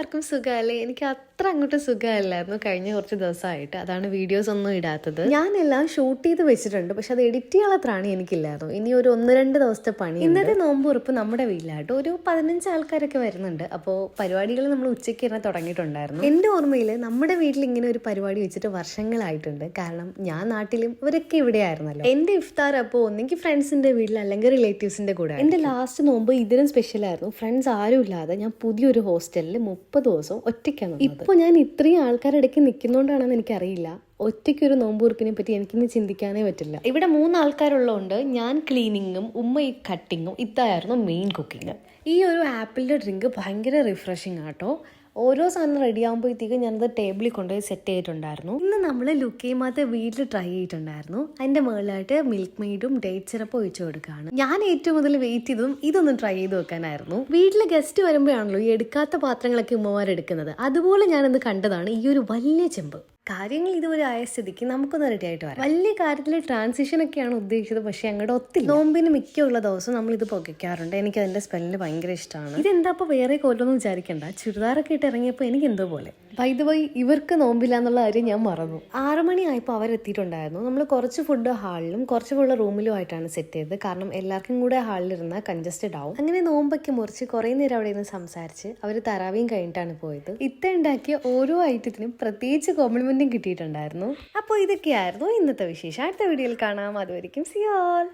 എല്ലാവർക്കും സുഖമല്ലേ? എനിക്ക് അത്ര അങ്ങോട്ട് സുഖമല്ലായിരുന്നു കഴിഞ്ഞ കുറച്ച് ദിവസമായിട്ട്. അതാണ് വീഡിയോസ് ഒന്നും ഇടാത്തത്. ഞാനെല്ലാം ഷൂട്ട് ചെയ്ത് വെച്ചിട്ടുണ്ട്, പക്ഷെ അത് എഡിറ്റ് ചെയ്യാനുള്ള ത്രാണി എനിക്കില്ലായിരുന്നു. ഇനി ഒരു 1-2 ദിവസത്തെ പണി. ഇന്നത്തെ നോമ്പുറപ്പ് നമ്മുടെ വീട്ടിലായിട്ട് ഒരു 15 ആൾക്കാരൊക്കെ വരുന്നുണ്ട്. അപ്പോൾ പരിപാടികൾ നമ്മൾ ഉച്ചയ്ക്ക് തന്നെ തുടങ്ങിയിട്ടുണ്ടായിരുന്നു. എൻ്റെ ഓർമ്മയിൽ നമ്മുടെ വീട്ടിൽ ഇങ്ങനെ ഒരു പരിപാടി വെച്ചിട്ട് വർഷങ്ങളായിട്ടുണ്ട്. കാരണം ഞാൻ നാട്ടിലും ഇവരൊക്കെ ഇവിടെ ആയിരുന്നല്ലോ. എൻ്റെ ഇഫ്താർ അപ്പോൾ ഒന്നെങ്കിൽ ഫ്രണ്ട്സിൻ്റെ വീട്ടിൽ അല്ലെങ്കിൽ റിലേറ്റീവ്സിൻ്റെ കൂടെ. എൻ്റെ ലാസ്റ്റ് നോമ്പ് ഇതിനും സ്പെഷ്യലായിരുന്നു. ഫ്രണ്ട്സ് ആരും ഇല്ലാതെ ഞാൻ പുതിയൊരു ഹോസ്റ്റലിൽ 30 ദിവസം ഒറ്റയ്ക്കാണ്. ഇപ്പോൾ ഞാൻ ഇത്രയും ആൾക്കാരിടയ്ക്ക് നിൽക്കുന്നതുകൊണ്ടാണെന്ന് എനിക്കറിയില്ല. ഒറ്റയ്ക്കൊരു നോമ്പൂർപ്പിനെ പറ്റി എനിക്കിന്ന് ചിന്തിക്കാനേ പറ്റില്ല. ഇവിടെ 3 ആൾക്കാരുള്ളതുകൊണ്ട് ഞാൻ ക്ലീനിങ്ങും ഉമ്മ ഈ കട്ടിങ്ങും ഇതായിരുന്നു മെയിൻ കുക്കിങ്. ഈ ഒരു ആപ്പിളിൻ്റെ ഡ്രിങ്ക് ഭയങ്കര റിഫ്രഷിങ് ആട്ടോ. ഓരോ സാധനം റെഡി ആകുമ്പോഴത്തേക്കും ഞാനത് ടേബിളിൽ കൊണ്ടുപോയി സെറ്റ് ചെയ്തിട്ടുണ്ടായിരുന്നു. ഇന്ന് നമ്മൾ ലുക്കേമാത്ത വീട്ടിൽ ട്രൈ ചെയ്തിട്ടുണ്ടായിരുന്നു. അതിൻ്റെ മുകളിലായിട്ട് മിൽക്ക് മെയ്ഡും ഡേറ്റ് സിറപ്പ് ഒഴിച്ചു കൊടുക്കുകയാണ്. ഞാൻ ഏറ്റവും കൂടുതൽ വെയിറ്റ് ചെയ്തതും ഇതൊന്നും ട്രൈ ചെയ്ത് വെക്കാനായിരുന്നു. വീട്ടിൽ ഗസ്റ്റ് വരുമ്പോഴാണല്ലോ ഈ എടുക്കാത്ത പാത്രങ്ങളൊക്കെ ഉമ്മമാരെടുക്കുന്നത്. അതുപോലെ ഞാനത് കണ്ടതാണ് ഈ ഒരു വലിയ ചെമ്പ്. കാര്യങ്ങൾ ഇതുവരെ ആയ സ്ഥിതിക്ക് നമുക്കൊന്ന് റെഡി ആയിട്ട് വരാം. വലിയ കാര്യത്തിൽ ട്രാൻസിഷൻ ഒക്കെയാണ് ഉദ്ദേശിച്ചത്, പക്ഷെ അങ്ങോട്ട് ഒത്തിരി. നോമ്പിന് മിക്കുള്ള ദിവസം നമ്മൾ ഇത് പുകയ്ക്കാറുണ്ട്. എനിക്ക് അതിന്റെ സ്മെല്ലിന് ഭയങ്കര ഇഷ്ടമാണ്. ഇതെന്താ അപ്പോൾ വേറെ കൊല്ലൊന്നും വിചാരിക്കണ്ട, ചുരിദാറൊക്കെ ഇട്ട് ഇറങ്ങിയപ്പോൾ എനിക്ക് എന്തോ പോലെ. ബൈ ദ വൈ ഇവർക്ക് നോമ്പില്ല എന്നുള്ള കാര്യം ഞാൻ മറന്നു. 6 മണിയായപ്പോൾ അവരെത്തിയിട്ടുണ്ടായിരുന്നു. നമ്മൾ കുറച്ച് ഫുഡ് ഹാളിലും കുറച്ച് ഫുഡ് റൂമിലും ആയിട്ടാണ് സെറ്റ് ചെയ്തത്. കാരണം എല്ലാവർക്കും കൂടെ ഹാളിലിരുന്നാൽ കൺജസ്റ്റഡ് ആവും. അങ്ങനെ നോമ്പൊക്കെ മുറിച്ച് കുറേ നേരം അവിടെ നിന്ന് സംസാരിച്ച് അവർ തറാവിയും കഴിഞ്ഞിട്ടാണ് പോയത്. ഉണ്ടാക്കിയ ഓരോ ഐറ്റത്തിനും പ്രത്യേകിച്ച് കോംപ്ലിമെന്റും കിട്ടിയിട്ടുണ്ടായിരുന്നു. അപ്പോൾ ഇതൊക്കെയായിരുന്നു ഇന്നത്തെ വിശേഷം. അടുത്ത വീഡിയോയിൽ കാണാം. അതുവരെയും സി യു ഓൾ.